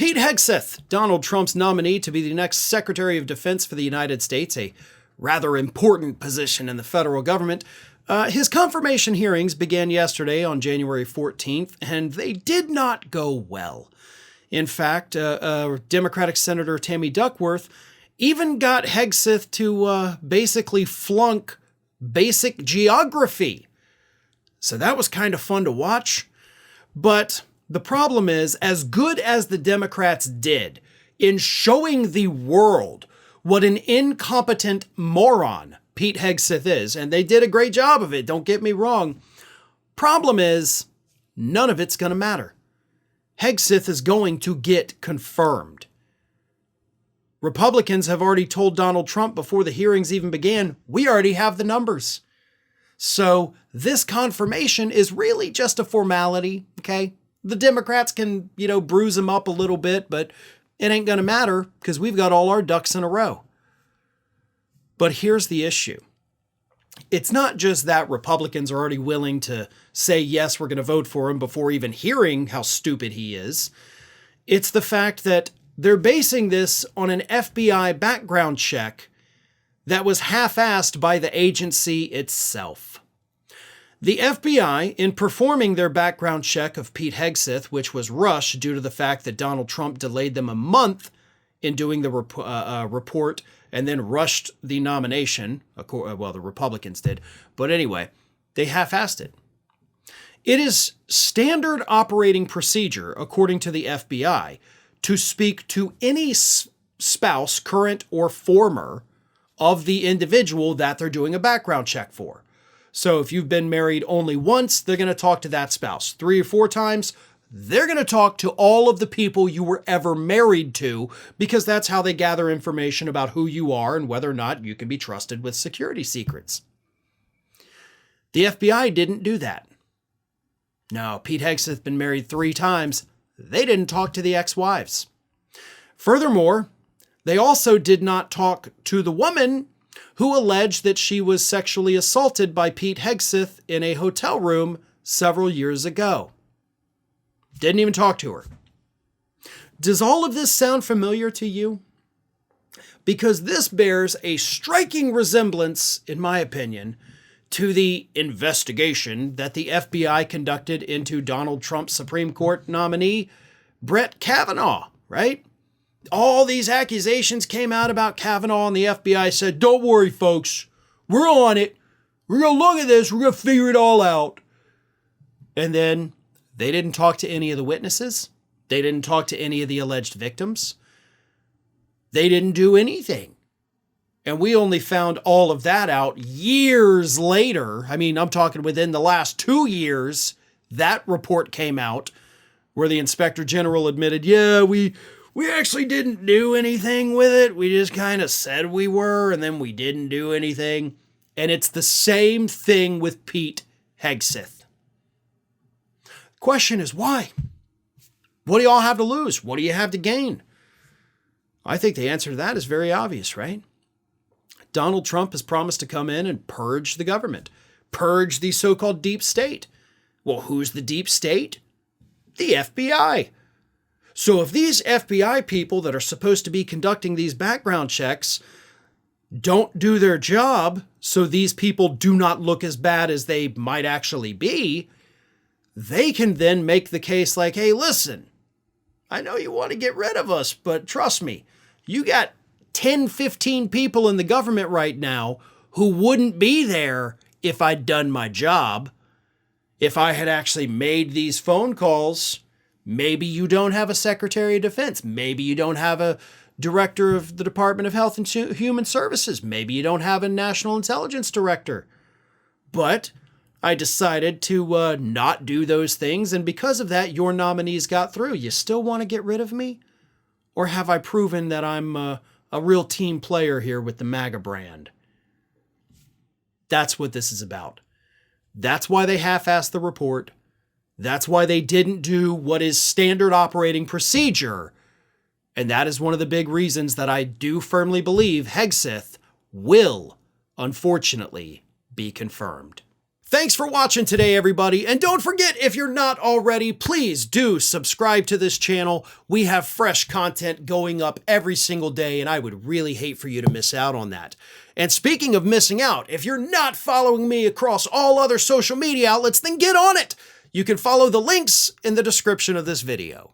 Pete Hegseth, Donald Trump's nominee to be the next Secretary of Defense for the United States, a rather important position in the federal government. His confirmation hearings began yesterday on January 14th, and they did not go well. In fact, Democratic Senator Tammy Duckworth even got Hegseth to basically flunk basic geography. So that was kind of fun to watch. But the problem is, as good as the Democrats did in showing the world what an incompetent moron Pete Hegseth is, and they did a great job of it, don't get me wrong, problem is, none of it's going to matter. Hegseth is going to get confirmed. Republicans have already told Donald Trump before the hearings even began, we already have the numbers. So this confirmation is really just a formality, okay? The Democrats can, bruise him up a little bit, but it ain't going to matter because we've got all our ducks in a row. But here's the issue. It's not just that Republicans are already willing to say, yes, we're going to vote for him before even hearing how stupid he is. It's the fact that they're basing this on an FBI background check that was half-assed by the agency itself. The FBI, in performing their background check of Pete Hegseth, which was rushed due to the fact that Donald Trump delayed them a month in doing the report and then rushed the nomination, well, the Republicans did, but anyway, they half-assed it. It is standard operating procedure, according to the FBI, to speak to any spouse, current or former, of the individual that they're doing a background check for. So if you've been married only once, they're going to talk to that spouse. 3 or 4 times, they're going to talk to all of the people you were ever married to, because that's how they gather information about who you are and whether or not you can be trusted with security secrets. The FBI didn't do that. No, Pete Hegseth has been married 3 times. They didn't talk to the ex-wives. Furthermore, they also did not talk to the woman who alleged that she was sexually assaulted by Pete Hegseth in a hotel room several years ago. Didn't even talk to her. Does all of this sound familiar to you? Because this bears a striking resemblance, in my opinion, to the investigation that the FBI conducted into Donald Trump's Supreme Court nominee, Brett Kavanaugh, right? All these accusations came out about Kavanaugh, and the FBI said, don't worry, folks. We're on it. We're going to look at this. We're going to figure it all out. And then they didn't talk to any of the witnesses. They didn't talk to any of the alleged victims. They didn't do anything. And we only found all of that out years later. I mean, I'm talking within the last 2 years, that report came out where the Inspector General admitted, yeah, we actually didn't do anything with it. We just kind of said we were, and then we didn't do anything. And it's the same thing with Pete Hegseth. Question is, why? What do y'all have to lose? What do you have to gain? I think the answer to that is very obvious, right? Donald Trump has promised to come in and purge the government, purge the so-called deep state. Well, who's the deep state? The FBI. So if these FBI people that are supposed to be conducting these background checks don't do their job, so these people do not look as bad as they might actually be, they can then make the case like, hey, listen, I know you want to get rid of us, but trust me, you got 10, 15 people in the government right now who wouldn't be there if I'd done my job. If I had actually made these phone calls, maybe you don't have a Secretary of Defense. Maybe you don't have a Director of the Department of Health and Human Services. Maybe you don't have a National Intelligence Director. But I decided to not do those things, and because of that, your nominees got through. You still want to get rid of me? Or have I proven that I'm a real team player here with the MAGA brand? That's what this is about. That's why they half-assed the report. That's why they didn't do what is standard operating procedure. And that is one of the big reasons that I do firmly believe Hegseth will, unfortunately, be confirmed. Thanks for watching today, everybody. And don't forget, if you're not already, please do subscribe to this channel. We have fresh content going up every single day, and I would really hate for you to miss out on that. And speaking of missing out, if you're not following me across all other social media outlets, then get on it. You can follow the links in the description of this video.